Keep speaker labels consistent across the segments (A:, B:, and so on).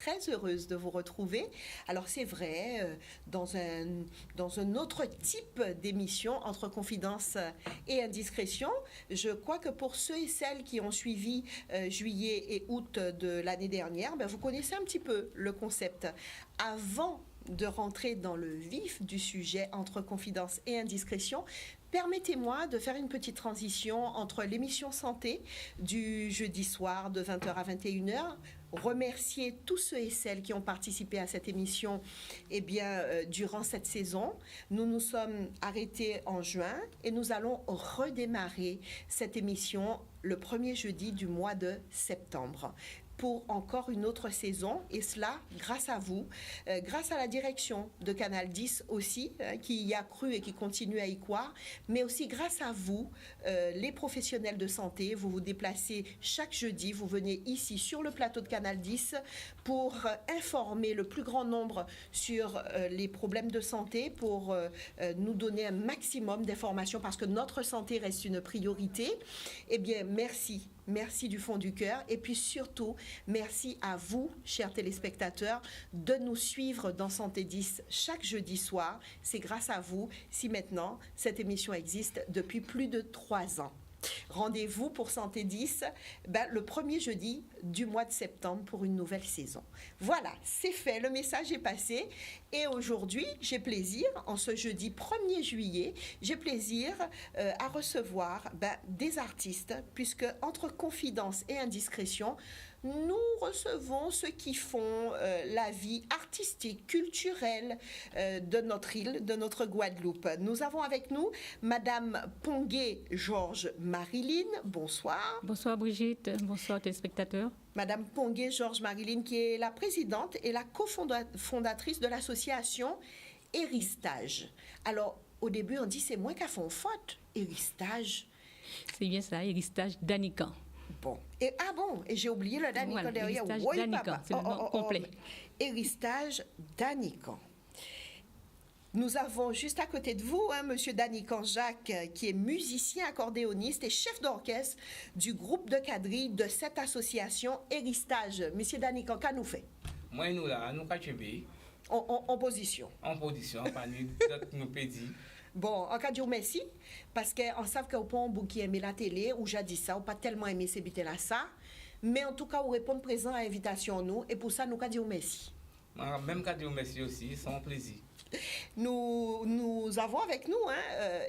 A: Très heureuse de vous retrouver. Alors c'est vrai, dans un autre type d'émission, entre confidence et indiscrétion, je crois que pour ceux et celles qui ont suivi juillet et août de l'année dernière, vous connaissez un petit peu le concept. Avant de rentrer dans le vif du sujet entre confidence et indiscrétion, permettez-moi de faire une petite transition entre l'émission santé du jeudi soir de 20h à 21h, remercier tous ceux et celles qui ont participé à cette émission durant cette saison. Nous nous sommes arrêtés en juin et nous allons redémarrer cette émission le premier jeudi du mois de septembre pour encore une autre saison, et cela grâce à vous, grâce à la direction de Canal 10 aussi, qui y a cru et qui continue à y croire, mais aussi grâce à vous, les professionnels de santé. Vous vous déplacez chaque jeudi, vous venez ici sur le plateau de Canal 10 pour informer le plus grand nombre sur les problèmes de santé, pour nous donner un maximum d'informations, parce que notre santé reste une priorité. Eh bien, merci. Merci du fond du cœur. Et puis surtout, merci à vous, chers téléspectateurs, de nous suivre dans Santé 10 chaque jeudi soir. C'est grâce à vous si maintenant cette émission existe depuis plus de 3 ans. Rendez-vous pour Santé 10 le premier jeudi du mois de septembre pour une nouvelle saison. Voilà, c'est fait, le message est passé. Et aujourd'hui, j'ai plaisir, en ce jeudi 1er juillet, j'ai plaisir à recevoir des artistes, puisque entre confidence et indiscrétion, nous recevons ceux qui font la vie artistique, culturelle de notre île, de notre Guadeloupe. Nous avons avec nous Madame Pongué Georges Marilyn. Bonsoir.
B: Bonsoir Brigitte, bonsoir téléspectateurs.
A: Madame Pongué Georges Marilyn, qui est la présidente et la cofondatrice de l'association Héristage. Alors, au début, on dit c'est moi qui a fait une faute. Héristage.
B: C'est bien ça, Héristage Danican.
A: Bon. Et j'ai oublié le Danican
B: voilà,
A: derrière.
B: Héristage Danican, c'est le nom complet.
A: Héristage Danican. Nous avons juste à côté de vous, Monsieur Danican Jacques, qui est musicien, accordéoniste et chef d'orchestre du groupe de quadrille de cette association Héristage. Monsieur Danican, qu'est-ce nous fait?
C: Moi, nous là, nous sommes
A: en position.
C: En position, pas nous pédis.
A: Bon, en cas de merci, parce qu'on sait que vous pas beaucoup qui aime la télé, ou j'ai dit ça, ou pas tellement aimé ces bêtes là ça, mais en tout cas, vous répondez présent à l'invitation nous, et pour ça, nous disons merci.
C: Même quand dire merci aussi, c'est un plaisir.
A: Nous avons avec nous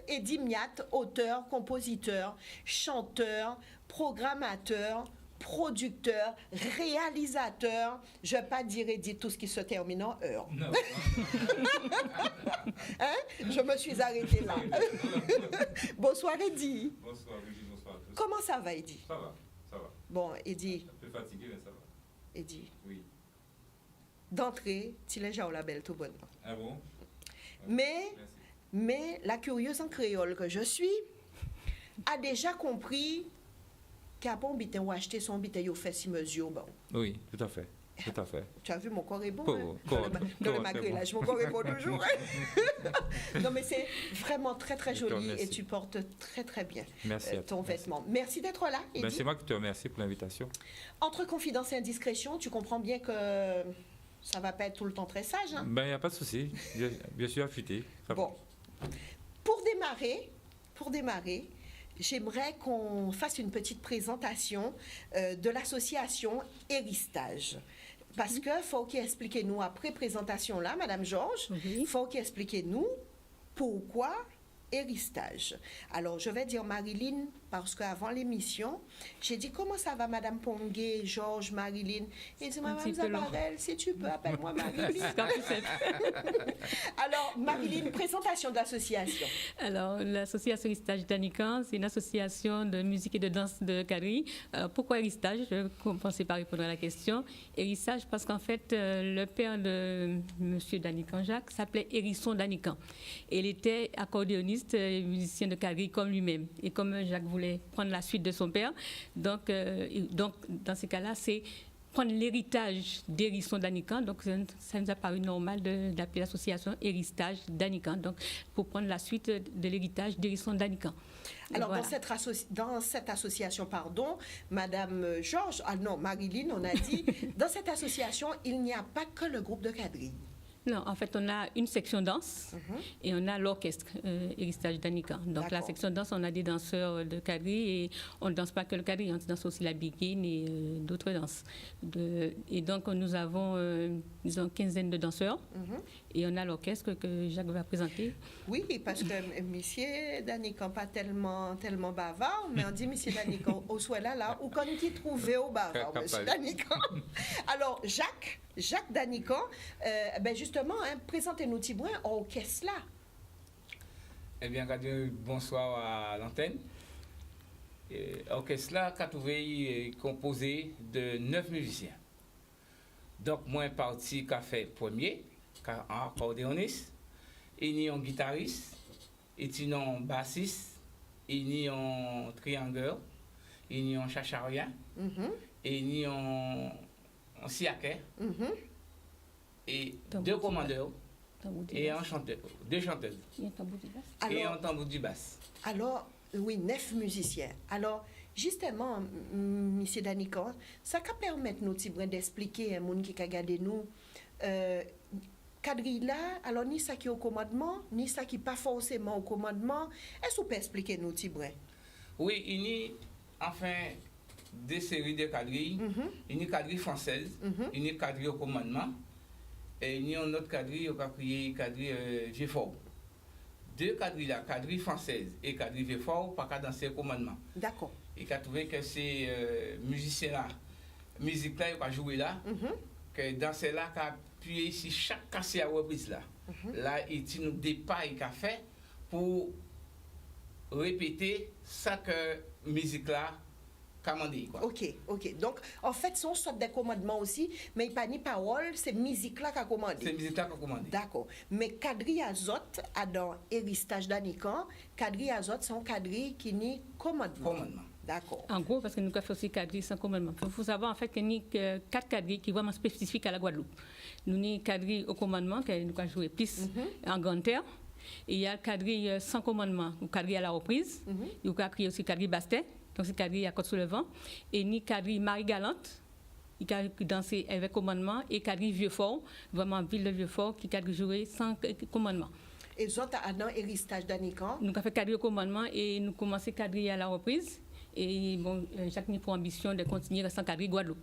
A: Eddie Miat, auteur, compositeur, chanteur, programmateur, producteur, réalisateur. Je ne vais pas dire Eddie tout ce qui se termine en heure.
C: Non.
A: Je me suis arrêtée là. Bonsoir Eddie.
D: Bonsoir Brigitte, bonsoir à tous.
A: Comment ça va Eddie?
D: Ça va, ça va.
A: Bon, Eddie.
D: Un peu fatigué, mais ça va.
A: Eddie.
D: Oui.
A: D'entrée, tu l'as déjà la belle tout bonne.
D: Ah bon?
A: Mais la curieuse en créole que je suis a déjà compris qu'à bon bitin ou acheter son bitin il fait si mesure bon.
D: Oui, tout à fait. Tout à fait.
A: Tu as vu mon corps est bon
D: Dans
A: le maquillage, mon corps est bon toujours. Non mais c'est vraiment très très joli et tu portes très très bien ton vêtement. Merci d'être là.
D: C'est moi qui te remercie pour l'invitation.
A: Entre confidence et indiscrétion, tu comprends bien que ça va pas être tout le temps très sage.
D: Il n'y a pas de souci. Je suis affûté.
A: Bon. Pour démarrer, j'aimerais qu'on fasse une petite présentation de l'association Héristage. Parce que faut qu'il explique nous après présentation là, Madame Georges, faut qu'il explique nous pourquoi Héristage. Alors, je vais dire Marilyn, parce qu'avant l'émission, j'ai dit, comment ça va, Madame Pongué, Georges, Marilyn? Et dit, Madame Zabarel, si tu peux, appelle-moi Marilyn. Alors, Marilyn, présentation de l'association.
B: Alors, l'association Héristage Danican, c'est une association de musique et de danse de quadrille. Pourquoi Héristage? Je vais commencer par répondre à la question. Héristage, parce qu'en fait, le père de M. Danican Jacques s'appelait Hérisson Danican. Et il était accordéoniste, musicien de quadrille comme lui-même. Et comme Jacques voulait prendre la suite de son père, donc dans ces cas-là, c'est prendre l'héritage d'Hérisson d'Anican. Donc, ça nous a paru normal d'appeler l'association Héritage d'Anican. Donc, pour prendre la suite de l'héritage d'Hérisson d'Anican.
A: Alors,
B: voilà.
A: dans cette association, pardon, Madame Georges, Marilyn, on a dit, dans cette association, il n'y a pas que le groupe de quadrille.
B: Non, en fait, on a une section danse et on a l'orchestre Héritage d'Anican. Donc, la section danse, on a des danseurs de quadrille et on ne danse pas que le quadrille, on danse aussi la biguine et d'autres danses. Et donc, nous avons, disons, une quinzaine de danseurs et on a l'orchestre que Jacques va présenter.
A: Oui, parce que monsieur Danican pas tellement bavard, mais on dit monsieur Danican au soit là, ou quand il trouvait au bavard, monsieur Danican. Alors, Jacques Danican, ben justement, présentez-nous Tibouin en orchestre là.
C: Eh bien, bonsoir à l'antenne. L'orchestre là, est composé de 9 musiciens. Donc, moi, parti qu'a fait premier, en accordéoniste, il y a un guitariste, il y a un bassiste, il y a un triangle, il y a un chacharien, et il y a un siaquet, et deux commandeurs, et un chanteur, deux chanteuses, et un tambour du basse.
A: Alors, oui, 9 musiciens. Alors, justement, M. Danican, ça peut permettre nous d'expliquer à un monde qui a regardé nous, quadrille là, alors ni ça qui est au commandement, ni ça qui n'est pas forcément au commandement. Est-ce que vous pouvez expliquer nous, Tibouin?
C: Oui, il y a enfin des séries de quadrilles. Il y a une quadrille française, il y a une quadrille au commandement, et il y a une autre quadrille qui a créé quadrille Vieux-Fort. Deux quadrilles là, quadrille française et quadrille Vieux-Fort, pas qu'à danser au commandement.
A: D'accord.
C: Et qu'a trouvé que ces musiciens-là, musique-là, ils ont joué là, que danser là, qu'a appuyé ici chaque cassé à reprise là. Là, il y a des pas qu'il a fait pour répéter ça que musique-là commandé.
A: Ok. Donc, en fait, c'est une sorte de commandement aussi, mais il n'y a pas ni parole, c'est musique-là qui a commandé.
C: C'est musique-là qui a commandé.
A: D'accord. Mais quadrille azote, dans Héritage d'Anican, quadrille azote, c'est un quadrille qui n'est commandement. D'accord.
B: En gros, parce que nous avons fait aussi quadrille sans commandement. Il faut savoir en fait qu'il y a 4 quadrilles qui sont vraiment spécifiques à la Guadeloupe. Nous avons quadrille au commandement, qui nous avons joué plus en grande terre. Et il y a quadrille sans commandement, ou quadrille à la reprise. Il y a créé aussi quadrille bastet, donc c'est quadrille à côte sous le vent. Et ni quadrille Marie-Galante, qui a dansé avec commandement, et quadrille Vieux-Fort, vraiment ville de Vieux-Fort, qui a joué sans commandement.
A: Et vous êtes dans Héritage d'Anican?
B: Nous avons fait quadrille au commandement et nous commençons quadrille à la reprise. Et bon, Jacques n'a pour ambition de continuer sans quadrille Guadeloupe.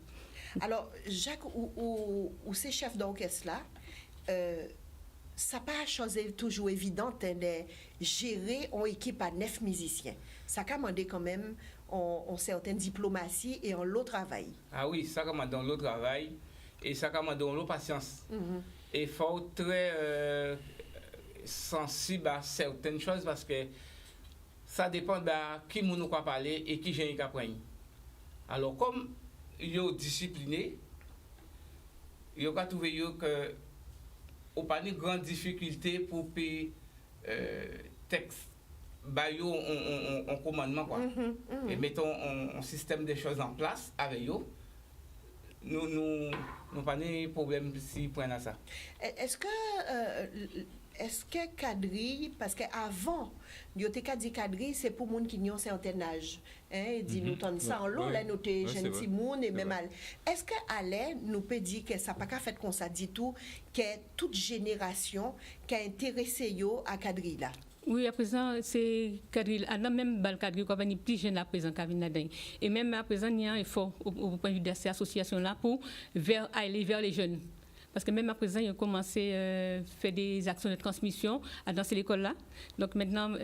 A: Alors, Jacques, ou ces chefs d'orchestre là, ça n'a pas chose toujours évidente de gérer une équipe à 9 musiciens. Ça commande quand même en certaine diplomatie et en l'autre travail.
C: Ah oui, ça commande dans l'autre travail et ça commande dans l'autre patience. Et il faut être très sensible à certaines choses parce que ça dépend de qui nous va parler et qui j'ai apprendre. Alors, comme ils sont disciplinés, ils ont trouvé que on pas de grande difficulté pour payer texte en commandement quoi. Et mettons un système de choses en place avec eux. Nous pas de problème si prennent ça.
A: Est-ce que quadrille, parce qu'avant, il y a dit quadrille, c'est pour les gens qui ont un certain âge. Il dit, nous avons ça en l'eau, là, nous sommes jeunes petits monde et même. Est-ce qu'Alain nous peut dire que ça n'a pas fait comme ça, dit tout, que toute génération qui a intéressé à quadrille là?
B: Oui, à présent, c'est quadrille. Même le quadrille, quand on est plus jeune à présent, et même à présent, il y a un effort au point de vue de ces associations-là pour aller vers les jeunes. Parce que même à présent, ils ont commencé à faire des actions de transmission dans ces écoles-là. Donc maintenant,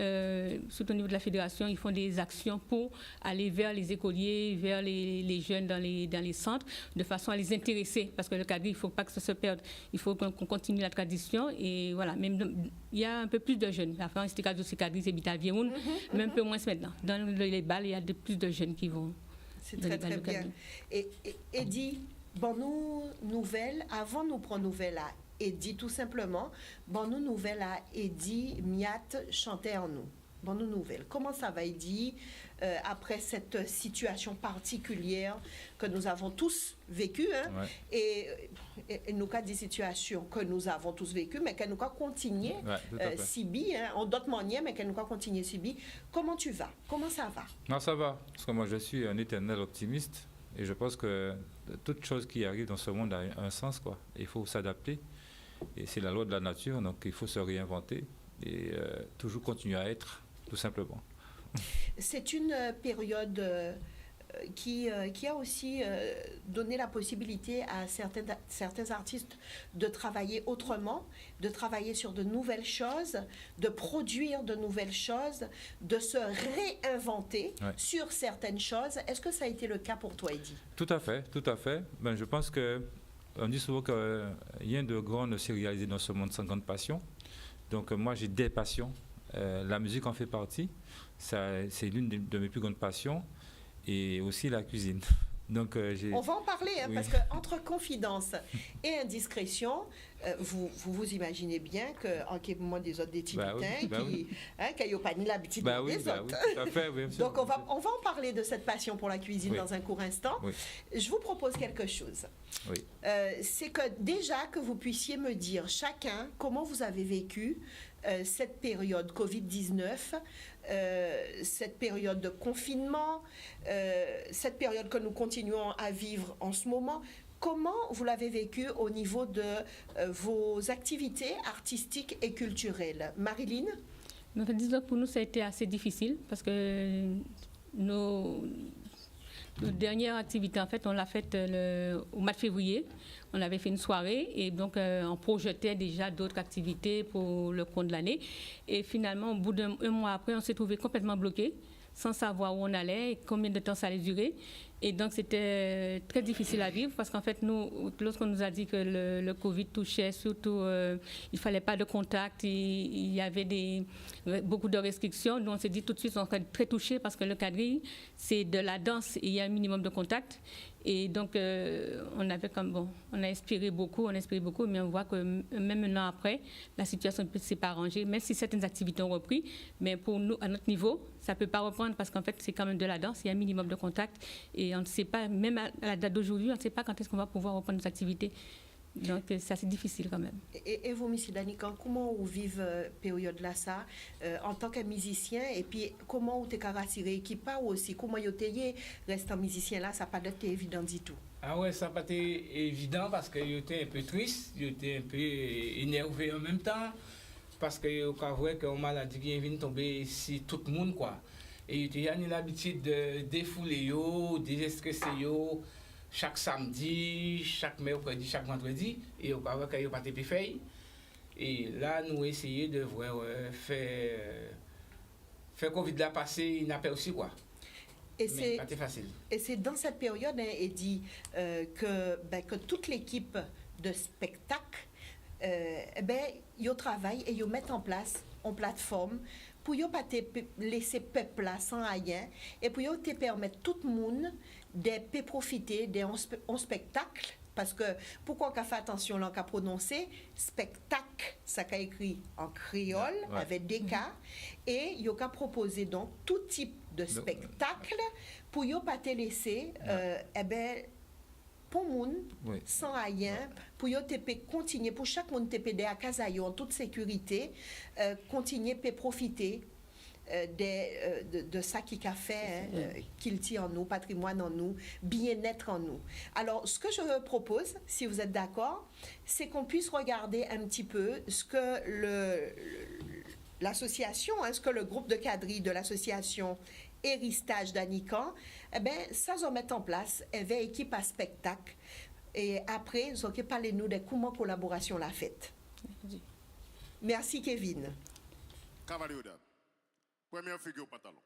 B: surtout au niveau de la fédération, ils font des actions pour aller vers les écoliers, vers les jeunes dans les centres, de façon à les intéresser. Parce que le quadrille, il ne faut pas que ça se perde. Il faut qu'on continue la tradition. Et voilà, même il y a un peu plus de jeunes. La France, c'était aussi quadrille, c'est Bital-Vieroun, mais un peu moins maintenant. Dans les balles, il y a plus de jeunes qui vont.
A: C'est très, très bien. Et Eddie, bon, nous, nouvelles, avant nous prendre nouvelles à Eddie, tout simplement, bon, nous, nouvelles à Eddie, Miat, chantait en nous. Bon, nous, nouvelles. Comment ça va, Eddie? après cette situation particulière que nous avons tous vécue, hein, et nous avons des situations que nous avons tous vécues, mais que nous avons continué subir, hein, en d'autres manières, mais que nous avons continué subir. Comment tu vas? Comment ça va?
D: Non, ça va, parce que moi je suis un éternel optimiste et je pense que toute chose qui arrive dans ce monde a un sens, quoi. Il faut s'adapter et c'est la loi de la nature, donc il faut se réinventer et toujours continuer à être, tout simplement.
A: C'est une période qui a aussi donné la possibilité à certains artistes de travailler autrement, de travailler sur de nouvelles choses, de produire de nouvelles choses, de se réinventer sur certaines choses. Est-ce que ça a été le cas pour toi, Eddy?
D: Tout à fait, tout à fait. Ben, je pense qu'on dit souvent que rien de grand ne s'est réalisé dans ce monde sans grande passion. Donc moi, j'ai des passions. La musique en fait partie. C'est l'une de mes plus grandes passions. Et aussi la cuisine. Donc,
A: on va en parler, hein, parce qu'entre confidence et indiscrétion, vous imaginez bien qu'en moment des autres des Tibétains qui n'ont pas ni l'habitude des autres.
D: Oui, tout à fait, oui,
A: donc on va en parler de cette passion pour la cuisine dans un court instant.
D: Oui.
A: Je vous propose quelque chose.
D: Oui.
A: C'est que déjà que vous puissiez me dire chacun comment vous avez vécu cette période Covid-19, cette période de confinement, cette période que nous continuons à vivre en ce moment. Comment vous l'avez vécu au niveau de vos activités artistiques et culturelles? Marilyn?
B: Disons que pour nous, ça a été assez difficile parce que nos dernières activités, en fait, on l'a faite au mois de février. On avait fait une soirée et donc on projetait déjà d'autres activités pour le compte de l'année. Et finalement, au bout d'un mois après, on s'est trouvé complètement bloqué, sans savoir où on allait et combien de temps ça allait durer. Et donc, c'était très difficile à vivre parce qu'en fait, nous, lorsqu'on nous a dit que le Covid touchait, surtout, il ne fallait pas de contact, il y avait beaucoup de restrictions. Nous, on s'est dit tout de suite, on serait très touchés parce que le quadrille, c'est de la danse et il y a un minimum de contact. Et donc, on a inspiré beaucoup, mais on voit que même un an après, la situation ne s'est pas arrangée, même si certaines activités ont repris. Mais pour nous, à notre niveau, ça ne peut pas reprendre parce qu'en fait, c'est quand même de la danse, il y a un minimum de contact. Et on ne sait pas, même à la date d'aujourd'hui, on ne sait pas quand est-ce qu'on va pouvoir reprendre nos activités. Donc, c'est assez difficile quand même.
A: Et vous, M. Danikan, comment vous vivez période là ça en tant que musicien et puis comment vous êtes rassuré l'équipe aussi comment vous êtes restant musicien là, ça n'a pas été évident du tout.
C: Ah ouais, ça n'a pas été évident parce que j'étais un peu triste, j'étais un peu énervé en même temps parce que je voyais qu'une maladie qui vient tomber sur tout le monde quoi. Et j'étais l'habitude de défouler, de déstresser chaque samedi, chaque mercredi, chaque vendredi, et au cas où il n'y a pas de feuilles. Et là, nous essayons de faire Covid là passer, il n'a pas aussi quoi.
A: Et
C: mais c'est facile.
A: Et c'est dans cette période, hein, Eddy, que toute l'équipe de spectacle, ils travaillent et ils mettent en place une plateforme pour ne pas laisser peuple là sans rien et pour te permettre tout le monde de profiter d'un spectacle. Parce que, pourquoi on fait attention là, on a prononcé spectacle, ça a écrit en créole, avec des cas, et il a proposé donc tout type de spectacle pour ne pas te laisser, pour moun, sans rien, pour continuer, pour chaque monde te à Kazayo en toute sécurité, continuer à profiter de ça qui a fait, qu'il tient en nous, patrimoine en nous, bien-être en nous. Alors, ce que je propose, si vous êtes d'accord, c'est qu'on puisse regarder un petit peu ce que l'association, ce que le groupe de quadrilles de l'association Héritage Danikan, ça, ils mettent en place une équipe à spectacle. Et après, ils ont parlé nous de comment collaboration l'a faite. Merci, Kevin.
E: Cavalier première figure au pantalon.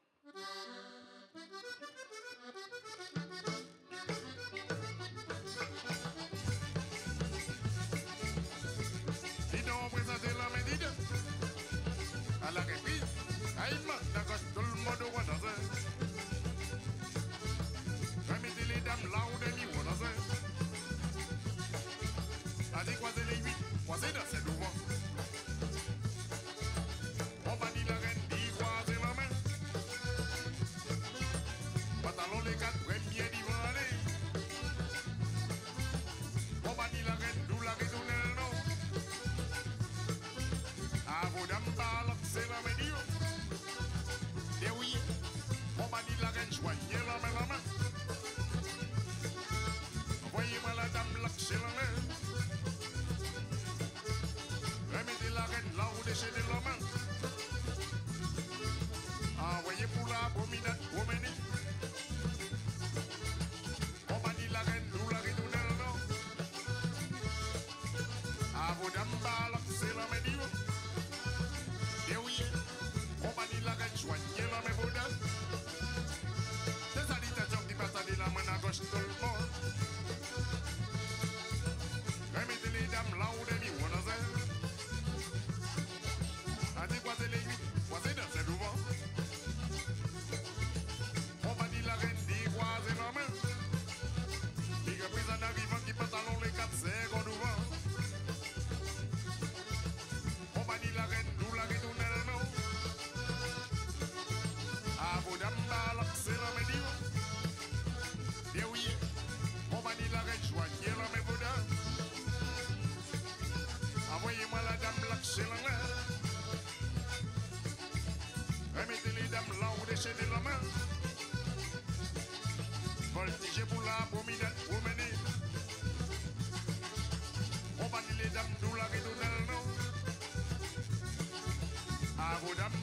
E: Dis donc, présenter la médide. À la reprise, aïe-moi, d'accord, tout le monde va danser. Remettez les dames là où des niveaux danser. Allez, croisez les 8, croisez dans ces devants. On va dire la reine, dit croisez la main.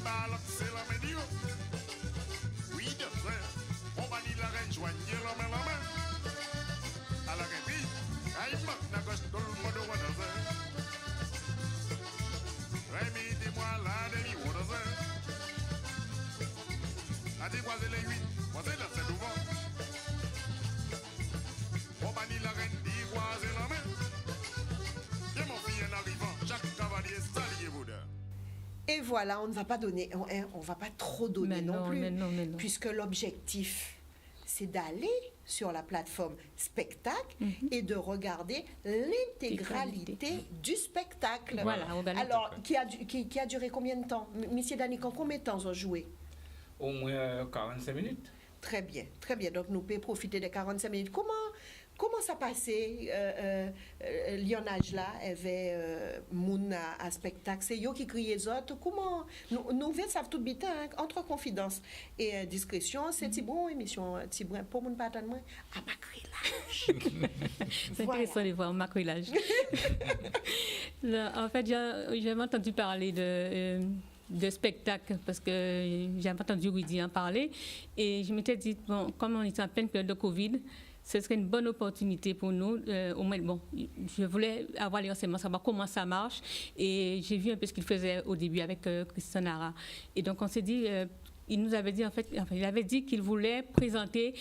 E: balak c'est la médio. Oui, de frère, on va dire la reine joigne la main. À la reine, aïe, na gauche, tout le monde va dans un. Remettez-moi la demi-water. A dévoiler les 8, moi c'est là, c'est devant. On va dire la reine, dévoiler la main. Et mon fils en arrivant, Jacques Cavalier, saluez vous deux.
A: Et voilà, on ne va pas donner, on va pas trop donner
B: Mais
A: non plus,
B: mais non.
A: puisque l'objectif, c'est d'aller sur la plateforme spectacle et de regarder l'intégralité du spectacle.
B: Voilà, on va
A: Alors, qui a duré combien de temps? Monsieur Danican, combien de temps ont joué?
C: Au moins 45 minutes.
A: Très bien, très bien. Donc, nous pouvons profiter des 45 minutes. Comment ça passait, Lyonnage là, avait moun à spectacle? C'est eux qui criaient les autres. Comment? Nous savons tout bitin, hein, entre confidence et discrétion, c'est Tibron, émission Tibron, pour moun pas attendre moi, à macrilage.
B: C'est intéressant de voir macrilage. En fait, j'ai entendu parler de spectacle parce que j'avais entendu Rudy en parler et je m'étais dit, bon, comme on est en pleine période de Covid, ce serait une bonne opportunité pour nous. Au moins, bon, je voulais avoir les renseignements, savoir comment ça marche. Et j'ai vu un peu ce qu'il faisait au début avec Christian Nara. Et donc, on s'est dit, il nous avait dit, il avait dit qu'il voulait présenter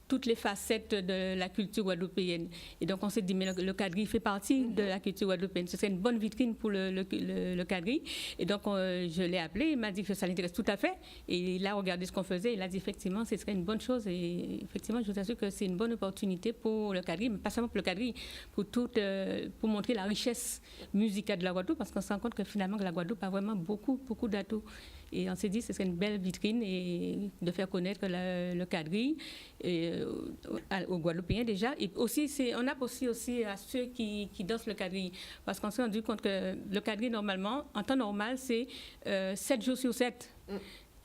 B: toutes les facettes de la culture guadeloupéenne. Et donc, on s'est dit, mais le Kadri fait partie de la culture guadeloupéenne. Ce serait une bonne vitrine pour le Kadri. Et donc, je l'ai appelé, il m'a dit que ça l'intéresse tout à fait. Et il a regardé ce qu'on faisait. Il a dit, effectivement, ce serait une bonne chose. Et effectivement, je vous assure que c'est une bonne opportunité pour le Kadri, mais pas seulement pour le Kadri, pour montrer la richesse musicale de la Guadeloupe, parce qu'on se rend compte que finalement, la Guadeloupe a vraiment beaucoup d'atouts. Et on s'est dit que ce serait une belle vitrine et de faire connaître le Kadri aux Guadeloupéens déjà. Et aussi, on a aussi à ceux qui dansent le Kadri. Parce qu'on s'est rendu compte que le Kadri, normalement, en temps normal, c'est 7 jours sur 7.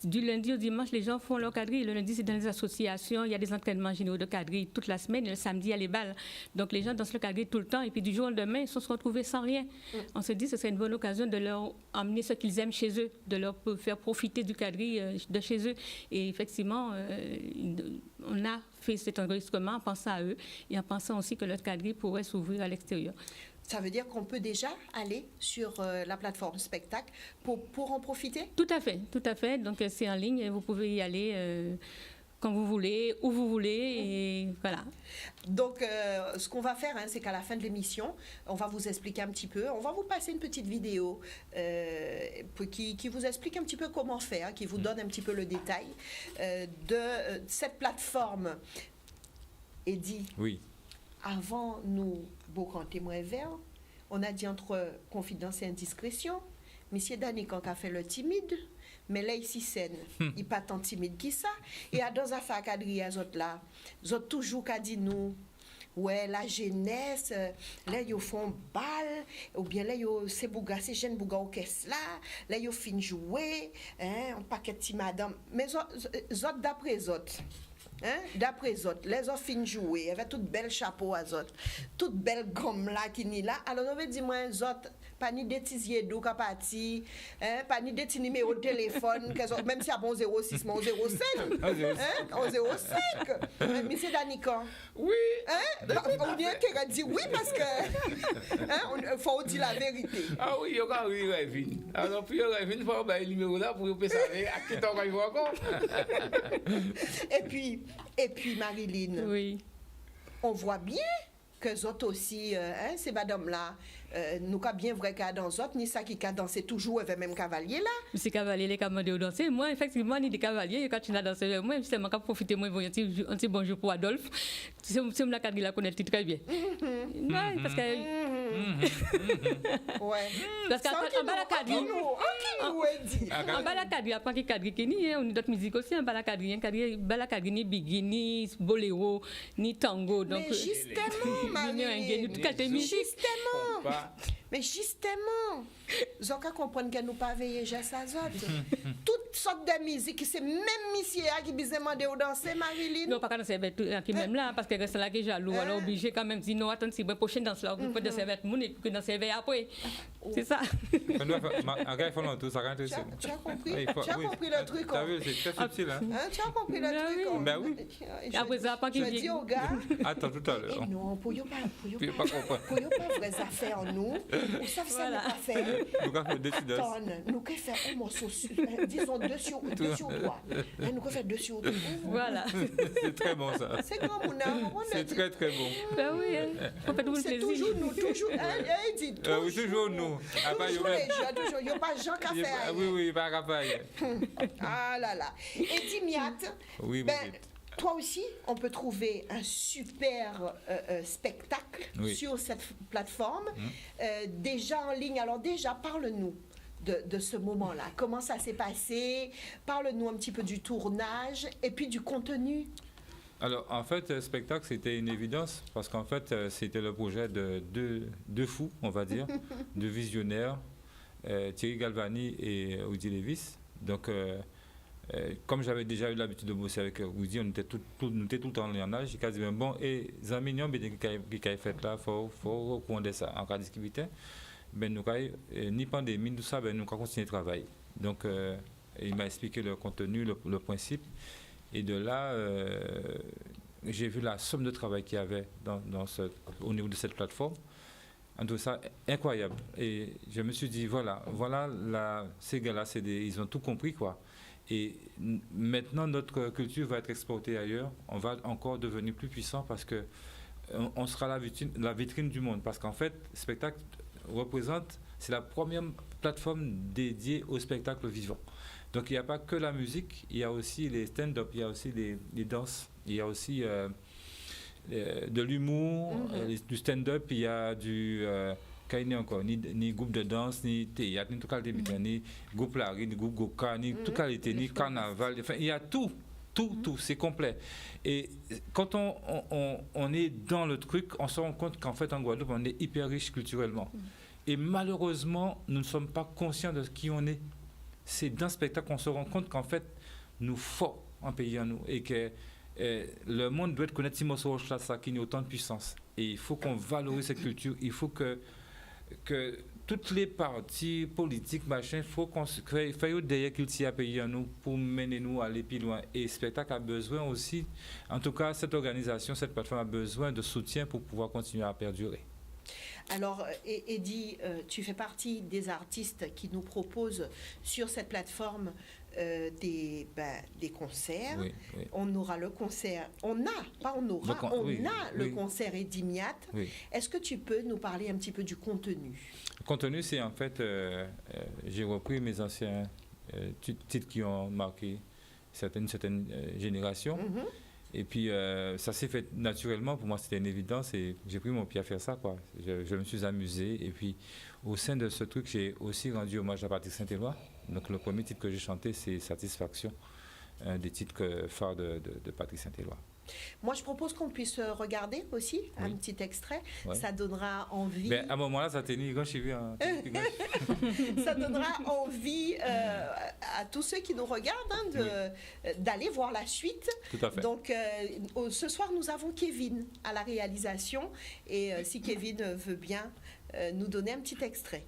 B: Du lundi au dimanche, les gens font leur quadrille. Le lundi, c'est dans les associations. Il y a des entraînements généraux de quadrille toute la semaine. Et le samedi, il y a les balles. Donc, les gens dansent le quadrille tout le temps. Et puis, du jour au lendemain, ils se sont retrouvés sans rien. On se dit que ce serait une bonne occasion de leur emmener ce qu'ils aiment chez eux, de leur faire profiter du quadrille de chez eux. Et effectivement, on a fait cet enregistrement en pensant à eux et en pensant aussi que leur quadrille pourrait s'ouvrir à l'extérieur.
A: Ça veut dire qu'on peut déjà aller sur la plateforme spectacle pour en profiter?
B: Tout à fait. Donc, c'est en ligne et vous pouvez y aller quand vous voulez, où vous voulez, et voilà.
A: Donc, ce qu'on va faire, c'est qu'à la fin de l'émission, on va vous expliquer un petit peu, on va vous passer une petite vidéo qui vous explique un petit peu comment faire, qui vous donne un petit peu le détail de cette plateforme. Eddie,
D: oui.
A: Avant nous, en témoin vert, on a dit entre confidence et indiscrétion. Monsieur Dani, quand a fait le timide, mais là, ici, scène, il n'est pas tant timide que ça. Et à dans affaires quadrilla, là, ils ont toujours qu'à dire nous, ouais, la jeunesse, là, ils font balle, ou bien là, c'est bouga, c'est jeune bouga au caisse là, ils fin jouer, un paquet de madame. Mais autres, d'après les autres, d'après les autres, les autres fin jouer, avec tout bel chapeau à autres, toute belle gomme là qui ni là. Alors, on veut dire, moi, les autres, pas ni des petits d'eau qui parti, pas ni des petits numéros de téléphone, même si à bon 06, mais au 05. Au 05. Monsieur Danican.
C: Oui.
A: On vient qui a dit oui parce que faut dire la vérité.
C: Ah oui, il y a quand même Revin. Alors, puis Revin, il faut avoir le numéro là pour vous savoir à qui t'en va encore.
A: Et puis Marilyn.
B: Oui.
A: On voit bien que les autres aussi, ces madames-là, nous avons bien vrai qu'à dans les autres, ni ça qui a dansé toujours avec même cavalier là.
B: Monsieur Cavalier, les camarades danser. Moi, effectivement, ni des cavaliers, quand tu as dansé, moi, justement, quand profiter, moi, un petit bonjour pour Adolphe. C'est la cadre, il la connaît très bien. Non, parce que.
A: Ouais.
B: Parce qu'en bas la cadre. En bas la cadre, après qu'il cadre, on a d'autres musiques aussi, en bas la cadre, ni biggie, ni boléro, ni tango.
A: Mais justement, Marie, justement. Mais justement, vous avez compris que nous pas veiller gestes à autres. Toutes sortes de musique, c'est même monsieur qui besoin demander au danser, Marilyn.
B: Non, pas qu'à danser avec qui même là, parce que reste là qui est jaloux, alors obligé quand même de dire non, attends, si la prochaine danse là, on peut danser avec mon et puis danser avec après. C'est ça.
D: Il faut tout ça quand
A: Tu as compris?
D: Oui,
A: Tu as compris le truc?
D: Tu as vu, c'est très subtil. Hein?
A: Tu as compris le truc?
D: Ben oui.
B: Après ça, pas qu'il
A: Je dis aux gars,
D: Attends, tout à l'heure.
A: non, pour ne
D: Puis pas comprendre.
A: pas vraies affaires, nous. Ou ça, ça ne pas faire.
D: Nous avons fait des décisions.
A: Attends, nous pouvons faire un morceau, disons 2 sur 3. Nous pouvons faire 2 sur 3.
B: Voilà.
D: C'est très bon ça.
A: C'est grand, mon âme.
D: C'est très très bon.
B: Ben oui, faut faire tout le
A: C'est
B: plaisir.
A: toujours nous, toujours. Elle dit toujours.
D: Oui, toujours nous.
A: Toujours les gens, toujours. Il n'y a pas Jean qui a fait.
D: Oui, pas capable.
A: Ah là là. Et Dimiat,
D: Oui,
A: ben,
D: Brigitte.
A: toi aussi, on peut trouver un super spectacle
D: Oui.
A: sur cette plateforme, déjà en ligne. Alors déjà, parle-nous de ce moment-là. Comment ça s'est passé? Parle-nous un petit peu du tournage et puis du contenu.
D: Alors, en fait, le spectacle, c'était une évidence parce qu'en fait, c'était le projet de deux fous, on va dire, deux visionnaires, Thierry Galvani et Woody Davis. Donc, comme j'avais déjà eu l'habitude de bosser avec Woody, on était tout le temps en lignage. J'ai quasiment bon, et les amis, qui ont fait là, il faut reprendre ça en cas de discuter. Ben, nous, ni pandémie, tout ça, ben, nous avons continué à travailler. Donc, il m'a expliqué le contenu, le principe. Et de là, j'ai vu la somme de travail qu'il y avait au niveau de cette plateforme. En tout ça, incroyable. Et je me suis dit, voilà, ces gars-là, ils ont tout compris, quoi. Et maintenant, notre culture va être exportée ailleurs. On va encore devenir plus puissant parce que on sera la vitrine du monde. Parce qu'en fait, le spectacle c'est la première plateforme dédiée au spectacle vivant. Donc il n'y a pas que la musique, il y a aussi les stand-up, il y a aussi les danses, il y a aussi de l'humour, du stand-up, il y a du... qu'il n'y a encore ni groupe de danse, ni théâtre, ni tout qualité, ni groupe Larry, ni groupe Goka, ni tout qualité, ni carnaval, enfin il y a tout, c'est complet. Et quand on est dans le truc, on se rend compte qu'en fait en Guadeloupe, on est hyper riche culturellement. Et malheureusement, nous ne sommes pas conscients de qui on est. C'est dans ce spectacle qu'on se rend compte qu'en fait, nous forts en pays à nous et que le monde doit connaître Timos Rochla, ça qui a autant de puissance. Et il faut qu'on valorise cette culture. Il faut que toutes les partis politiques, machin, il faut qu'on se crée, il faut derrière culture à pays à nous pour mener nous à aller plus loin. Et le spectacle a besoin aussi, en tout cas, cette organisation, cette plateforme a besoin de soutien pour pouvoir continuer à perdurer.
A: Alors, Eddy, tu fais partie des artistes qui nous proposent sur cette plateforme des concerts.
D: Oui.
A: On aura le concert. Le concert Eddy Miat.
D: Oui.
A: Est-ce que tu peux nous parler un petit peu du contenu?
D: Le contenu, c'est en fait, j'ai repris mes anciens titres qui ont marqué certaines générations. Et puis, ça s'est fait naturellement. Pour moi, c'était une évidence et j'ai pris mon pied à faire ça, quoi. Je me suis amusé. Et puis, au sein de ce truc, j'ai aussi rendu hommage à Patrice Saint-Éloi. Donc, le premier titre que j'ai chanté, c'est Satisfaction, un des titres phares de Patrice Saint-Éloi.
A: Moi, je propose qu'on puisse regarder aussi un petit extrait.
D: Ouais.
A: Ça donnera envie.
D: Ben, à un moment-là, ça tenait quand j'ai vu un.
A: Ça donnera envie à tous ceux qui nous regardent d'aller voir la suite.
D: Tout à fait.
A: Donc, ce soir, nous avons Kevin à la réalisation. Et si Kevin veut bien nous donner un petit extrait.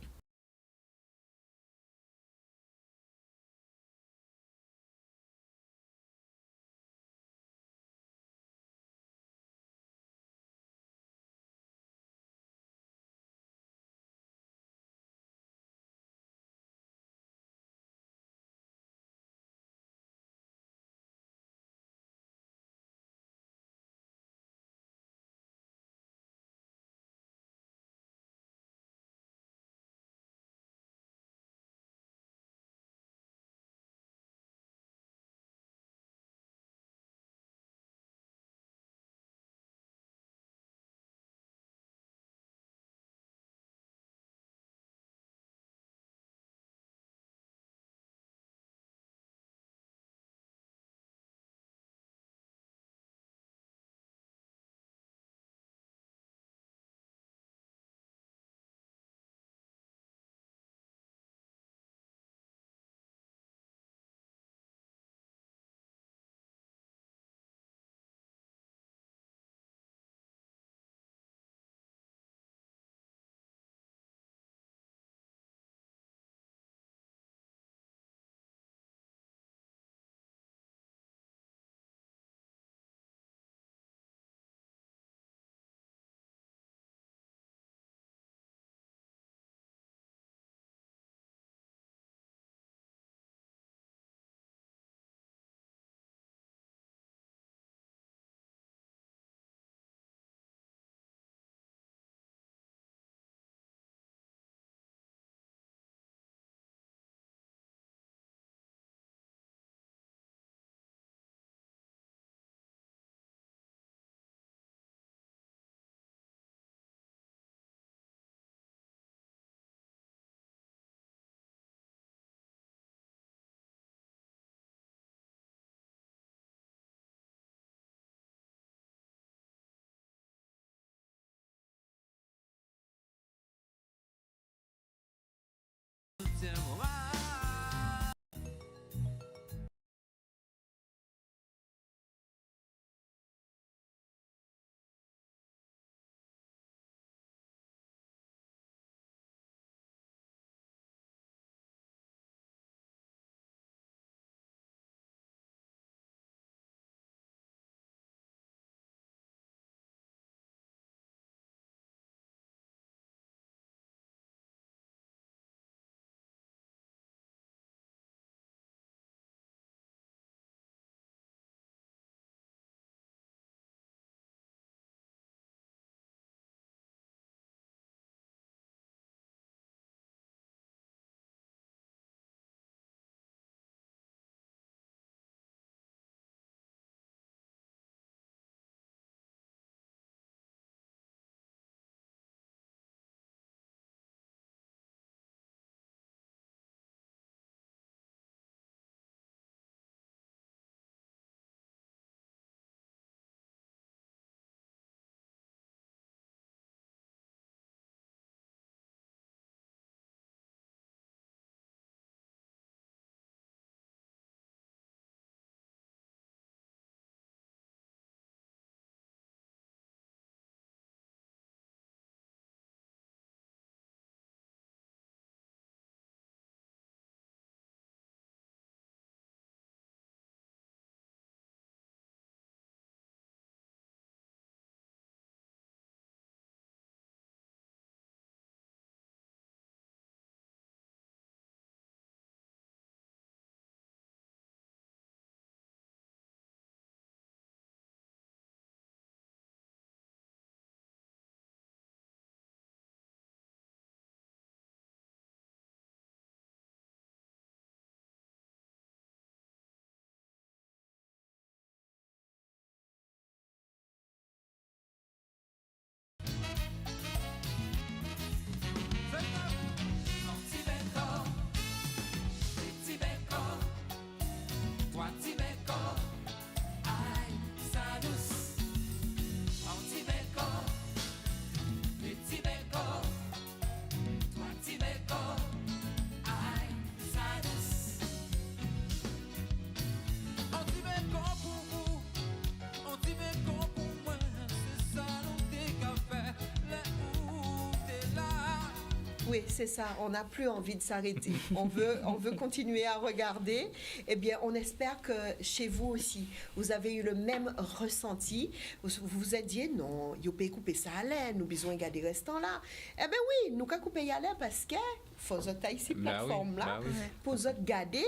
A: Oui, c'est ça. On n'a plus envie de s'arrêter. On veut continuer à regarder. Eh bien, on espère que chez vous aussi, vous avez eu le même ressenti. Vous vous êtes dit, non, il peut couper ça à l'air, nous besoin garder restant là. Eh bien oui, nous pouvons couper à l'air parce que faut taille ces plateformes-là pour garder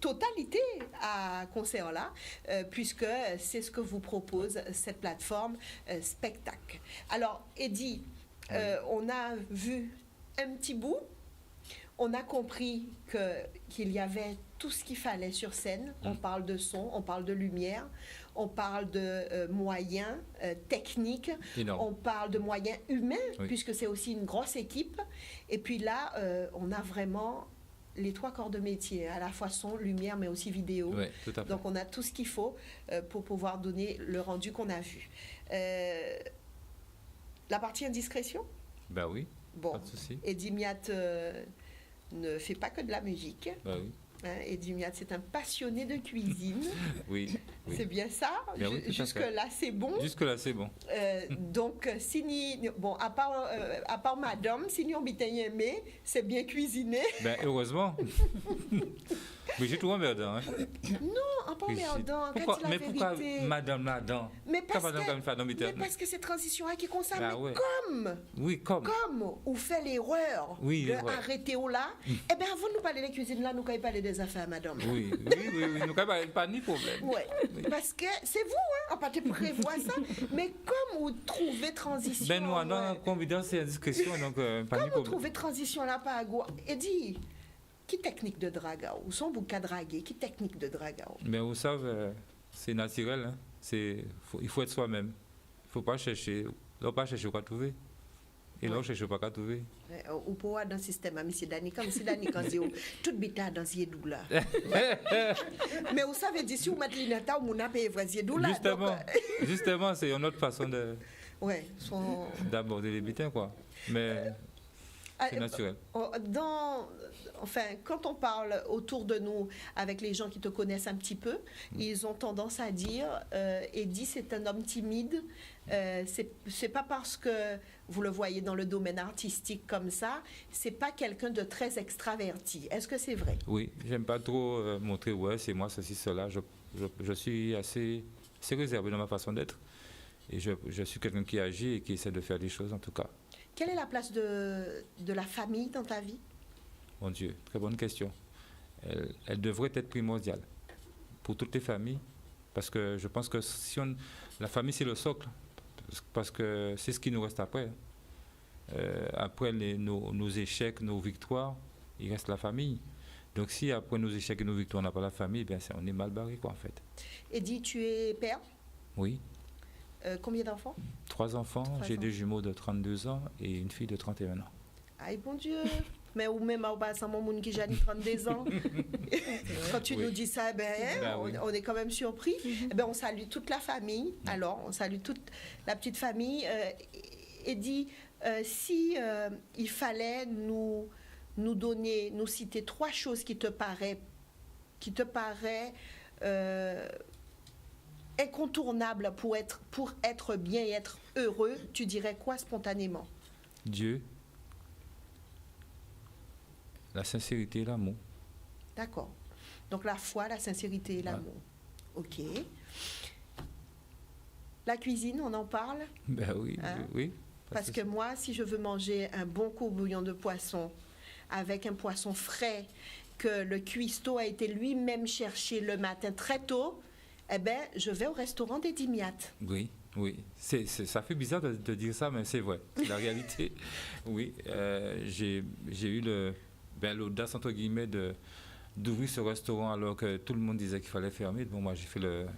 A: totalité à concert-là, puisque c'est ce que vous propose cette plateforme Spectacle. Alors, Eddie, on a vu un petit bout, on a compris qu'il y avait tout ce qu'il fallait sur scène. On parle de son, on parle de lumière, on parle de moyens techniques, on parle de moyens humains, puisque c'est aussi une grosse équipe. Et puis là, on a vraiment les 3 corps de métier, à la fois son, lumière, mais aussi vidéo.
D: Oui, tout à fait.
A: Donc on a tout ce qu'il faut pour pouvoir donner le rendu qu'on a vu. La partie indiscrétion?
D: Ben oui.
A: Bon,
D: pas de souci.
A: Eddie Miat ne fait pas que de la musique.
D: Ben oui.
A: Eddie Miat, c'est un passionné de cuisine.
D: Oui.
A: C'est bien ça?
D: Ben oui,
A: jusque-là, c'est bon?
D: Jusque-là, c'est bon.
A: Donc, à part madame, si nous avons aimé, c'est bien cuisiné.
D: Ben, heureusement. Mais j'ai tout emmerdant. Hein.
A: Non, pas emmerdant.
D: Mais pourquoi madame là-dedans?
A: Mais parce que cette transition-là qui concerne, comme on fait l'erreur d'arrêter au là, eh bien, avant de nous parler de la cuisine là, nous allons parler des affaires, madame.
D: Oui, nous allons parler, pas ni problème.
A: Oui, parce que c'est vous, on peut te prévoir ça, mais comme vous trouvez transition...
D: Ben, nous, en confidence et en discrétion, donc pas ni problème.
A: Comme vous trouvez transition là, pas à quoi? Et dit... Qui technique de draga? Où sont vous qu'à draguer? Qui technique de draga?
D: Mais vous savez, c'est naturel. Hein? Il faut être soi-même. Il ne faut pas chercher. On ne pas chercher quoi trouver. Et là, on ne cherche pas qu'à trouver.
A: Ou pour dans le système, M. Dani, comme si Dani, quand dit tout bêta dans ces douleurs. Mais vous savez, d'ici, vous mettez l'inata, vous n'avez pas les douleurs.
D: Justement, c'est une autre façon d'aborder les bêtins, quoi. Mais c'est naturel.
A: Quand on parle autour de nous avec les gens qui te connaissent un petit peu, ils ont tendance à dire Eddie, c'est un homme timide. C'est pas parce que vous le voyez dans le domaine artistique comme ça, c'est pas quelqu'un de très extraverti. Est-ce que c'est vrai?
D: Oui, j'aime pas trop montrer c'est moi, ceci, cela. Je suis assez réservé dans ma façon d'être. Et je suis quelqu'un qui agit et qui essaie de faire des choses en tout cas.
A: Quelle est la place de la famille dans ta vie?
D: Mon Dieu, très bonne question. Elle devrait être primordiale pour toutes les familles, parce que je pense que la famille, c'est le socle, parce que c'est ce qui nous reste après. Après nos échecs, nos victoires, il reste la famille. Donc si après nos échecs et nos victoires, on n'a pas la famille, on est mal barré, quoi, en fait.
A: Eddie, tu es père?
D: Oui.
A: Combien d'enfants?
D: 3 enfants. J'ai 2 jumeaux de 32 ans et une fille de 31 ans.
A: Aïe, bon Dieu! Mais ou même à passer mon monde qui j'ai 32 ans. Quand tu nous dis ça, on est quand même surpris. On salue toute la famille. Alors, on salue toute la petite famille. Eddie, si il fallait nous citer 3 choses qui te paraît incontournables pour être bien et être heureux, tu dirais quoi spontanément?
D: Dieu. La sincérité et l'amour.
A: D'accord. Donc la foi, la sincérité et l'amour. Ok. La cuisine, on en parle?
D: Ben oui, oui.
A: Parce que moi, si je veux manger un bon courbouillon de poisson avec un poisson frais que le cuistot a été lui-même chercher le matin très tôt, je vais au restaurant d'Eddie Miat.
D: Oui. Oui, ça fait bizarre de dire ça, mais c'est vrai. C'est la réalité. Oui, j'ai eu l'audace, entre guillemets, d'ouvrir ce restaurant alors que tout le monde disait qu'il fallait fermer. Bon, moi,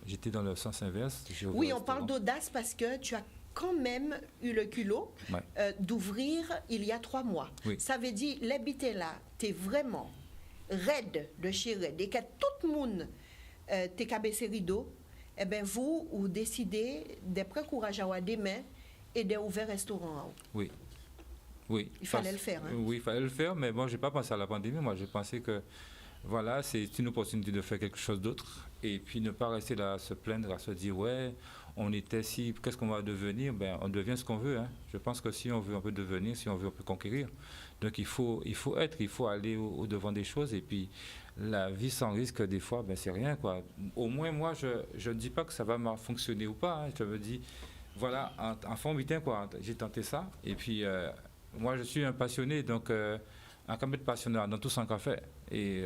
D: j'étais dans le sens inverse.
A: Oui, on parle d'audace parce que tu as quand même eu le culot d'ouvrir il y a 3 mois.
D: Oui.
A: Ça veut dire, l'habiter là, tu es vraiment raide de chez raide. Et que tout le monde t'es cabessé rideau, vous décidez de prendre courage à demain et d'ouvrir restaurant.
D: Oui.
A: Il fallait le faire. Hein?
D: Oui, il fallait le faire, mais bon, je n'ai pas pensé à la pandémie. Moi, j'ai pensé que voilà, c'est une opportunité de faire quelque chose d'autre. Et puis ne pas rester là à se plaindre, à se dire, ouais, on était si, qu'est-ce qu'on va devenir? Ben, on devient ce qu'on veut. Hein. Je pense que si on veut, on peut devenir, si on veut, on peut conquérir. Donc il faut aller au-devant des choses. Et puis la vie sans risque, des fois, ben, c'est rien, quoi. Au moins, moi, je ne dis pas que ça va fonctionner ou pas. Hein. Je me dis, voilà, en fond, quoi, j'ai tenté ça. Et puis, moi, je suis un passionné, donc un cabinet de passionné dans tout ce qu'on fait. Et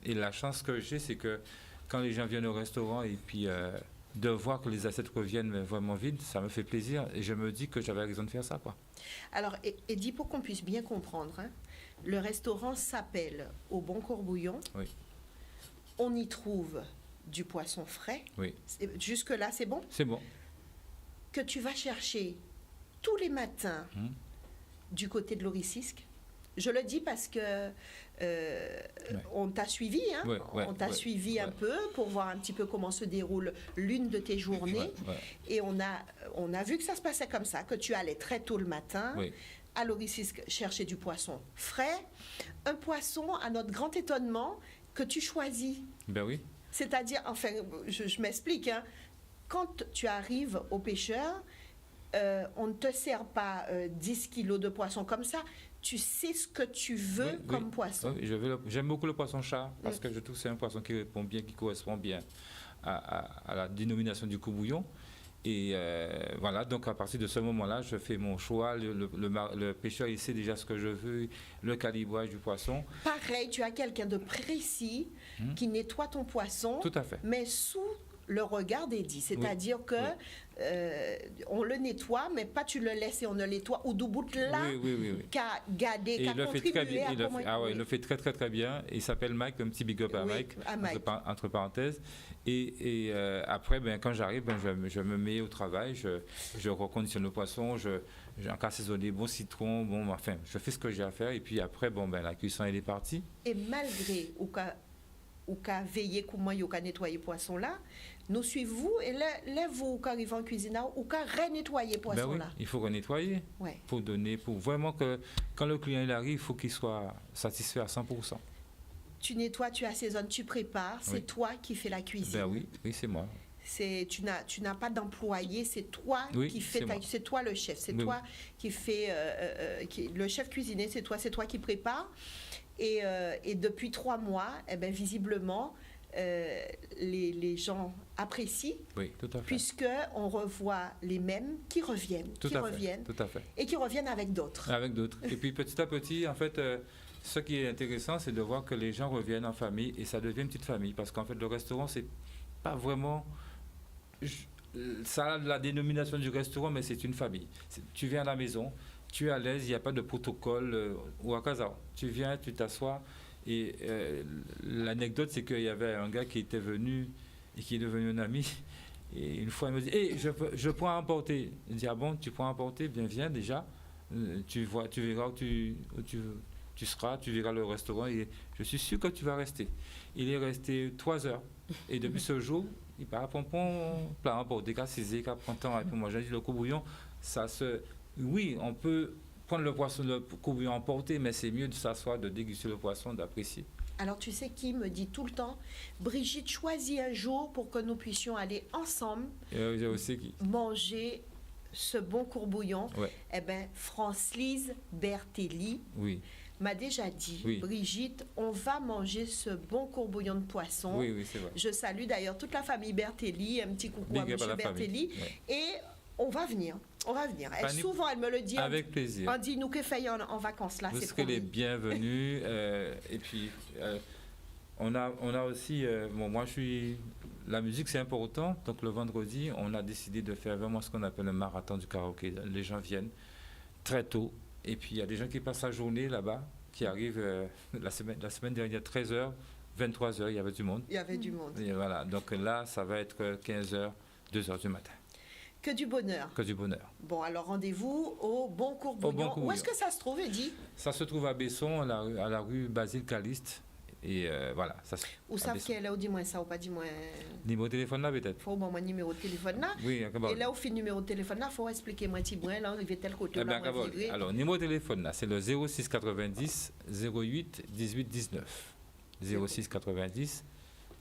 D: la chance que j'ai, c'est que quand les gens viennent au restaurant et puis de voir que les assiettes reviennent vraiment vides, ça me fait plaisir. Et je me dis que j'avais raison de faire ça, quoi.
A: Alors, Eddy, pour qu'on puisse bien comprendre, hein, le restaurant s'appelle Au Bon Courbouillon.
D: Oui.
A: On y trouve du poisson frais.
D: Oui.
A: Jusque-là, c'est bon?
D: C'est bon.
A: Que tu vas chercher tous les matins du côté de l'Oricisque. Je le dis parce que on t'a suivi, hein? On t'a suivi un peu pour voir un petit peu comment se déroule l'une de tes journées. Et on a vu que ça se passait comme ça, que tu allais très tôt le matin à l'Oricisque chercher du poisson frais. Un poisson, à notre grand étonnement, que tu choisis.
D: Ben oui.
A: C'est-à-dire, enfin, je m'explique, hein, quand tu arrives au pêcheur, on ne te sert pas 10 kilos de poisson comme ça. Tu sais ce que tu veux comme poisson.
D: Oui, j'aime beaucoup le poisson-chat parce que je trouve que c'est un poisson qui répond bien, qui correspond bien à la dénomination du courbouillon. Et voilà, donc à partir de ce moment-là, je fais mon choix. Le pêcheur, il sait déjà ce que je veux, le calibrage du poisson.
A: Pareil, tu as quelqu'un de précis qui nettoie ton poisson.
D: Tout à fait.
A: Mais sous le regard d'Eddy. C'est-à-dire que on le nettoie, mais pas tu le laisses et on ne nettoie ou du bout là, qu'à garder, qu'à contribuer à comment...
D: il le fait très, très, très bien. Il s'appelle Mike, un petit big up à Mike, entre parenthèses. Et après, ben, quand j'arrive, ben, je me mets au travail, je reconditionne le poisson, j'ai encore assaisonné, bon citron, enfin, je fais ce que j'ai à faire. Et puis après, bon, ben, la cuisson, elle est partie.
A: Et malgré ou qu'à veiller comment il y a nettoyer poisson là, nous suivons et lève-vous quand arrive en cuisine ou qu'à renettoyer poisson là.
D: Il faut renettoyer pour vraiment que quand le client il arrive, il faut qu'il soit satisfait à 100%.
A: Tu nettoies, tu assaisonnes, tu prépares, c'est toi qui fais la cuisine.
D: Ben oui, c'est moi.
A: Tu n'as pas d'employé, c'est toi qui fais c'est toi le chef, c'est toi qui fais le chef cuisinier, c'est toi qui prépare. Et depuis 3 mois, visiblement, les gens apprécient,
D: tout à fait.
A: puisqu'on revoit les mêmes qui reviennent,
D: tout à fait.
A: Et qui reviennent avec d'autres.
D: Et puis petit à petit, en fait, ce qui est intéressant, c'est de voir que les gens reviennent en famille et ça devient une petite famille. Parce qu'en fait, le restaurant, c'est pas vraiment... Ça a la dénomination du restaurant, mais c'est une famille. Tu viens à la maison, tu es à l'aise, il n'y a pas de protocole ou à casa. Tu viens, tu t'assois. Et l'anecdote, c'est qu'il y avait un gars qui était venu et qui est devenu un ami. Et une fois, il me dit hey, je pourrais emporter. Il dit ah bon, tu pourrais emporter? Bien, viens déjà. Tu verras où tu seras, tu verras le restaurant. Et je suis sûr que tu vas rester. Il est resté 3 heures. Et depuis ce jour, il part à pompon, plat emporté, cassé, capantant. Et puis moi, j'ai dit le courbouillon, oui, on peut prendre le courbouillon emporté, mais c'est mieux de s'asseoir, de déguster le poisson, d'apprécier.
A: Alors, tu sais qui me dit tout le temps, Brigitte, choisis un jour pour que nous puissions aller ensemble manger ce bon courbouillon. Eh bien, France-Lise Bertelli m'a déjà dit, Brigitte, on va manger ce bon courbouillon de poisson.
D: Oui, c'est vrai.
A: Je salue d'ailleurs toute la famille Bertelli, un petit coucou à M. Bertelli. Et on va venir. Souvent, elle me le dit.
D: Avec plaisir.
A: On dit, nous que faisons en vacances là.
D: Vous serez les bienvenus. Et puis, on a aussi... moi, la musique, c'est important. Donc, le vendredi, on a décidé de faire vraiment ce qu'on appelle le marathon du karaoké. Les gens viennent très tôt. Et puis, il y a des gens qui passent la journée là-bas, qui arrivent la semaine dernière, 13h, 23h, il y avait du monde. Et voilà. Donc là, ça va être 15h, 2h du matin.
A: Que du bonheur. Bon, alors rendez-vous au Bon Courbouillon. Où est-ce que ça se trouve, Eddy?
D: Ça se trouve à Besson, à la rue Basile Caliste. Et voilà.
A: Où savent qu'elle est, ou dis-moi ça, ou pas dis-moi...
D: Numéro de téléphone là, peut-être?
A: Faut mon numéro de téléphone là.
D: Oui,
A: et là, au fin numéro de téléphone là, il faut expliquer moi, petit là, arriver tel côté là.
D: Alors, numéro de téléphone là, c'est le 06 90 08 18 19. 06 90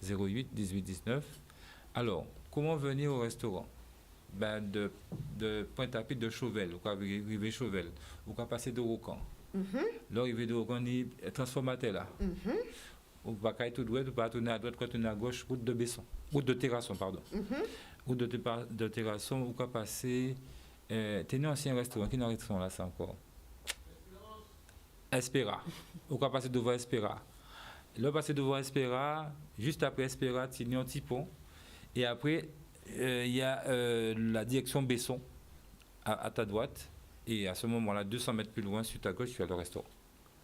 D: 08 18 19. Alors, comment venir au restaurant? Ben, de Pointe-à-Pitre de Chauvel, ou quoi arriver Chauvel, ou quoi passer de Rocan. L'arrivée de Rocan, il est transformateur là. Ou pas tout droit, ou pas tourner à droite, tourner à gauche, route de Besson, route de Terrasson, pardon. Route de Terrasson, ou quoi passer. Tenez un ancien restaurant, qui est un restaurant là, ça encore? Espera. Ou quoi passer devant Espera. Là, passer devant Espera, juste après Espera, il y a un petit pont. Et après, il y a la direction Besson à ta droite. Et à ce moment-là, 200 mètres plus loin, sur ta gauche, tu as le restaurant.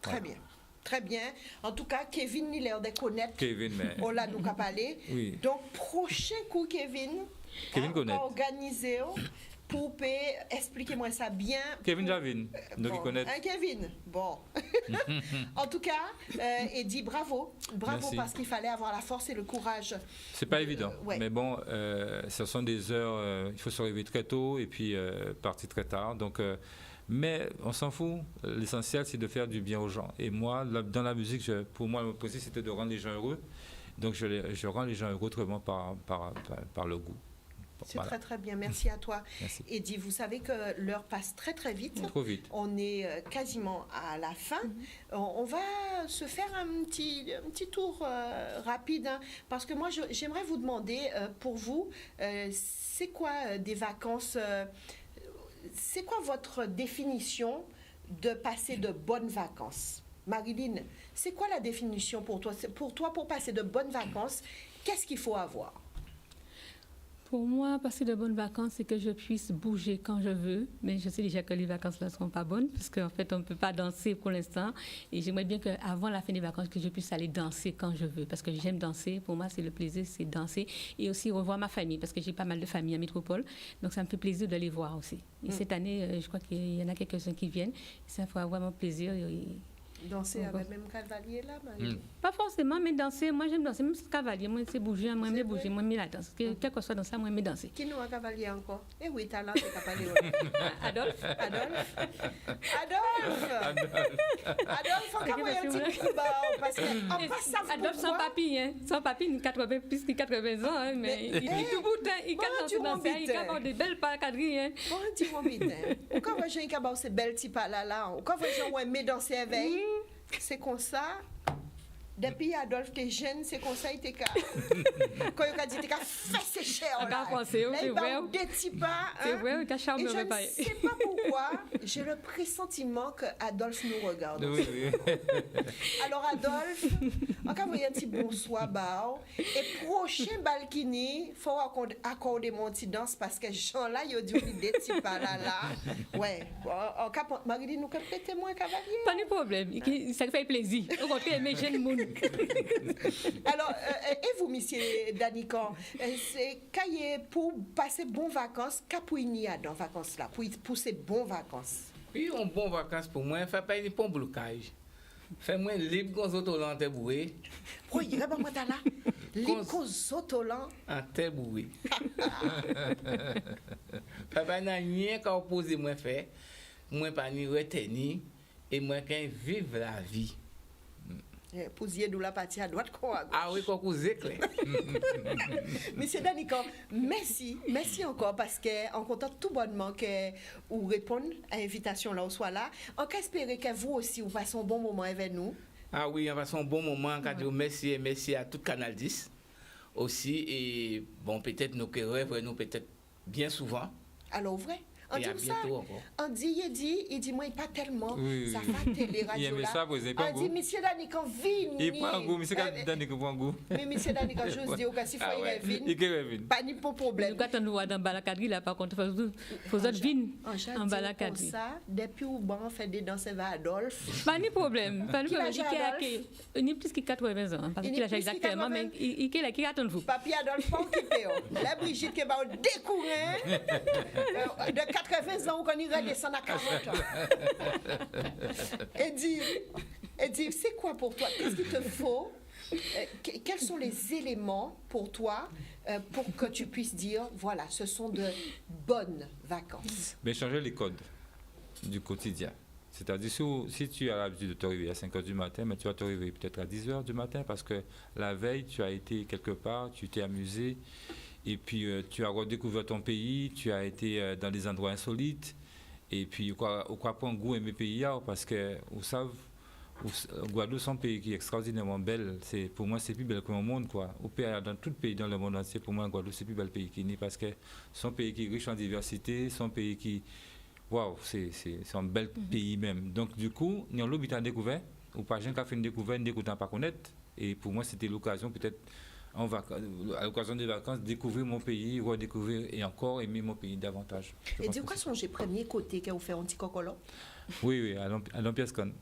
A: Très bien. Très bien. En tout cas, Kevin, il a l'air de connaître.
D: Kevin, mais...
A: On l'a nous parlé.
D: Oui.
A: Donc, prochain coup, Kevin,
D: connaît.
A: Organisé pour expliquez-moi ça bien.
D: Kevin Javin, donc il connaît.
A: Kevin, bon. En tout cas, Eddie, bravo. Bravo.
D: Merci.
A: Parce qu'il fallait avoir la force et le courage.
D: C'est pas évident.
A: Ouais.
D: Mais bon, ce sont des heures, il faut se réveiller très tôt et puis partir très tard. Donc, mais on s'en fout. L'essentiel, c'est de faire du bien aux gens. Et moi, dans la musique, pour moi, le possible, c'était de rendre les gens heureux. Donc, je rends les gens heureux autrement par le goût.
A: C'est
D: Voilà.
A: très très bien, merci à toi.
D: Merci.
A: Eddie, vous savez que l'heure passe très très vite.
D: Trop vite.
A: On est quasiment à la fin. On va se faire un petit tour rapide, hein, parce que moi j'aimerais vous demander, pour vous, c'est quoi des vacances, c'est quoi votre définition de passer de bonnes vacances? Marilyn, c'est quoi la définition pour toi? Pour toi, pour passer de bonnes vacances, qu'est-ce qu'il faut avoir?
B: Pour moi, passer de bonnes vacances, c'est que je puisse bouger quand je veux. Mais je sais déjà que les vacances ne seront pas bonnes, parce qu'en fait, on ne peut pas danser pour l'instant. Et j'aimerais bien qu'avant la fin des vacances, que je puisse aller danser quand je veux. Parce que j'aime danser. Pour moi, c'est le plaisir, c'est danser. Et aussi revoir ma famille, parce que j'ai pas mal de familles à Métropole. Donc, ça me fait plaisir de les voir aussi. Et cette année, je crois qu'il y en a quelques-uns qui viennent. Ça fera vraiment plaisir.
A: Danser avec même Cavalier là, Marie?
B: Pas forcément, mais danser, moi j'aime danser, même si Cavalier, moi c'est bouger, moi j'aime bouger, moi j'aime la danse. Quel que soit dans ça, moi j'aime danser.
A: Qui nous a Cavalier encore? Eh oui, talent, c'est Cavalier.
B: Adolphe?
A: Adolphe, encore un petit coup bas, parce que en passant
B: Adolphe sans papy, hein. Sans papy, il a 80, plus que 80 ans, hein, mais il est tout bout, hein. Il a danser, il a avoir des belles paracadrilles, hein.
A: Bon, un petit moment vite, hein. Quand on voit j'ai un ces belles petits pas là, quand on voit j'ai un aimé danser avec, c'est comme ça. Depuis Adolphe t'es jeune, c'est comme ça il t'es quand il a dit t'es qu'à faire ses chers là.
B: C'est vrai.
A: Des petits pas.
B: C'est vrai, t'as charmé.
A: Et je ne sais pas pourquoi, j'ai le pressentiment que Adolphe nous regarde.
D: Oui.
A: Alors Adolphe, encore vous voyez un petit bonsoir bao. Et prochain balkini, faut accorder mon petit danse parce que Jean là il a dit des petits pas là. Ouais. En cas Marie nous peut témoin Cavalier.
B: Pas de problème, ça fait plaisir. Au contraire, mes jeunes monde.
A: Alors, et vous, monsieur Danican, c'est pour passer bonnes vacances, qu'appuie-ni à dans vacances là, pour ces bonnes vacances?
C: Oui, un bon vacances pour moi, fait pas une bon blocage. Fait moi libre qu'on auto en teboué.
A: Oui, il y a pas là. Libre qu'on auto
C: en teboué. Fait pas rien qu'à opposer moi fait. Moi pas ni retenir et moi qu'un vivre la vie.
A: Pousier de la partie à droite, quoi.
C: Ah oui, quoi, vous éclairez.
A: Monsieur Danican, merci encore parce qu'on compte tout bonnement que vous répondez à l'invitation là où soit là. On peut espérer que vous aussi vous passez un bon moment avec nous.
C: Ah oui, on passe un bon moment. Merci à tout Canal 10 aussi. Et bon, peut-être nous rêvons nous peut-être bien souvent.
A: Alors, vrai. On
C: et
A: dit
C: à bientôt encore.
A: On dit, il dit, moi, il pas tellement.
D: Oui.
A: Ça fait télé radio.
D: Il aime
A: là.
D: ça, vous avez pas
A: on dit, monsieur Danican, vine.
D: Il prend un goût, monsieur Danican prend un goût.
A: Mais monsieur Danican, j'ose dire que si faut il vine.
D: Il
A: pas ni pour problème.
B: Nous, quand on nous voit dans Balakadri, là, par contre, il faut autres vine en Balakadri.
A: Comme ça, depuis où on fait des danses avec Adolphe.
B: Pas de problème. Pas de problème. Il est plus que 80 ans. Parce qu'il a exactement, mais il est là, qui attend vous.
A: Papi Adolphe, pas occupé. La Brigitte qui va découvrir de 80 ans, on y redescend à 40 ans. Et dis, c'est quoi pour toi? Qu'est-ce qu'il te faut? Quels sont les éléments pour toi pour que tu puisses dire, voilà, ce sont de bonnes vacances?
D: Mais changer les codes du quotidien. C'est-à-dire, si tu as l'habitude de te réveiller à 5 h du matin, mais tu vas te réveiller peut-être à 10 h du matin parce que la veille, tu as été quelque part, tu t'es amusé et puis tu as redécouvert ton pays, tu as été dans des endroits insolites et puis, on croit prendre goût à mes pays parce que, vous savez, Guadeloupe, c'est un pays qui est extraordinairement belle. Pour moi, c'est plus belle que le monde, quoi. Dans tout pays dans le monde entier, pour moi, Guadeloupe, c'est plus bel pays qui n'est parce que c'est un pays qui est riche en diversité, c'est un pays qui... Waouh, c'est un bel pays même. Donc, du coup, nous avons l'habitude à découvrir, ou pas, j'ai fait une découverte, n'écoutant pas connaître. Et pour moi, c'était l'occasion, peut-être, à l'occasion des vacances, découvrir mon pays, redécouvrir et encore aimer mon pays davantage.
A: Et dis quoi, son premier côté que vous faites un petit cocolo?
D: Oui, à l'Ampiascon.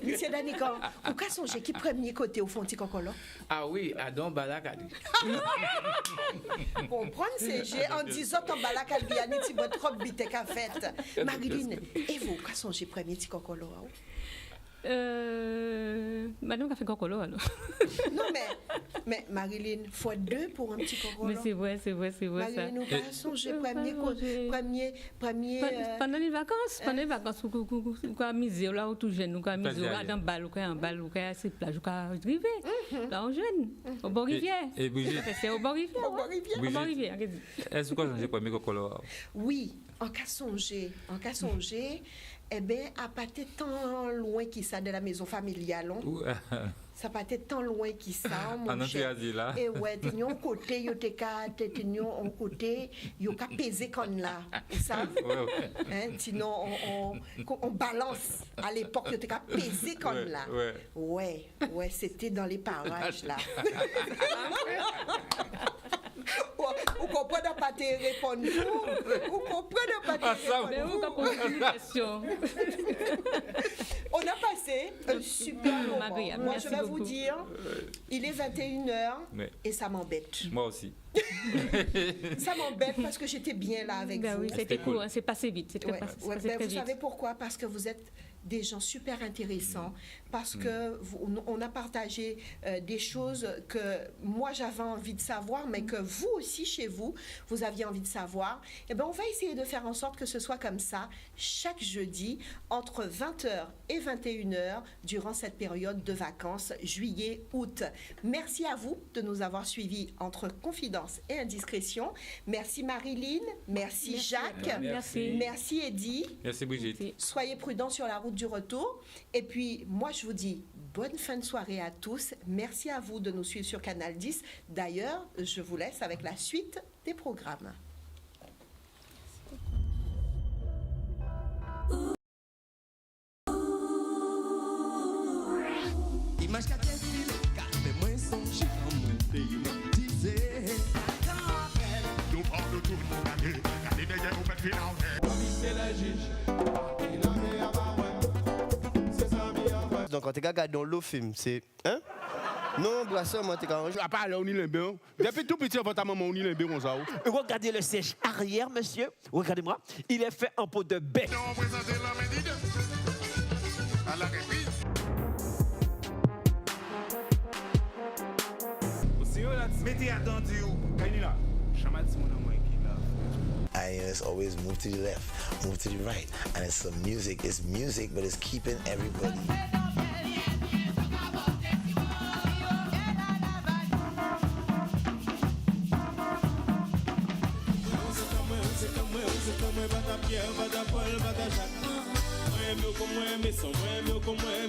A: Monsieur Danican, ou quoi son qui premier côté au fond petit cocolo?
C: Ah oui, à Don Balakadi.
A: Comprendre, c'est j'ai en disant ton Balakadi, il y a une petite robe bite qu'a faite. Marilyn, et vous, quoi son premier petit cocolo?
B: Madame a fait cocolo alors.
A: Non mais Marilyn, fois 2 pour un petit cocolo.
B: Mais c'est vrai
A: Marilyn, nous pas songer premier
B: pendant les vacances, quoi miser là où tout jeune, nous quoi miser là dans balle, en balle, c'est plage, quoi rivière. Là on jeune, au bord rivière.
D: Et Brigitte,
B: c'est au bord rivière.
D: Est-ce que j'ai premier cocolo?
A: Oui, en cas songer. Eh bien, à pas tant loin qui ça de la maison familiale. Ça pas tant loin qui ça, mon cher. Et ouais, t'ignon côté, yo te ka, t'ignon en côté, yo ka peser comme là, vous savez? Hein, sinon on balance. À l'époque, yo te ka peser comme là. Ouais, c'était dans les parages là. Vous comprenez pas te répondre. Vous comprenez pas te répondre. On a passé un super moment. Moi, je vais vous dire, il est 21h et ça m'embête.
D: Moi aussi.
A: Ça m'embête parce que j'étais bien là avec vous.
B: Oui, c'était cool, c'est passé vite.
A: Vous savez pourquoi? Parce que vous êtes des gens super intéressants, parce que on a partagé des choses que moi j'avais envie de savoir, mais que vous aussi chez vous, vous aviez envie de savoir. Et ben on va essayer de faire en sorte que ce soit comme ça chaque jeudi entre 20h et 21h durant cette période de vacances juillet-août. Merci à vous de nous avoir suivis entre confidence et indiscrétion. Merci Marilyn, merci Jacques, merci Eddy.
D: Merci Brigitte.
A: Soyez prudents sur la route du retour. Et puis, moi, je vous dis bonne fin de soirée à tous. Merci à vous de nous suivre sur Canal 10. D'ailleurs, je vous laisse avec la suite des programmes.
F: Donc quand tu regardes dans le film, c'est hein? Non, boisson, moi t'es quand
G: à part là on y l'embé. Depuis tout petit avant ta maman on y l'embé comme ça.
H: Regardez le siège arrière, monsieur. Regardez-moi, il est fait en peau de bête.
G: Mettez attendu où? Kainila.
I: It's always move to the left, move to the right, and it's some music. It's music, but it's keeping everybody.
J: Como é,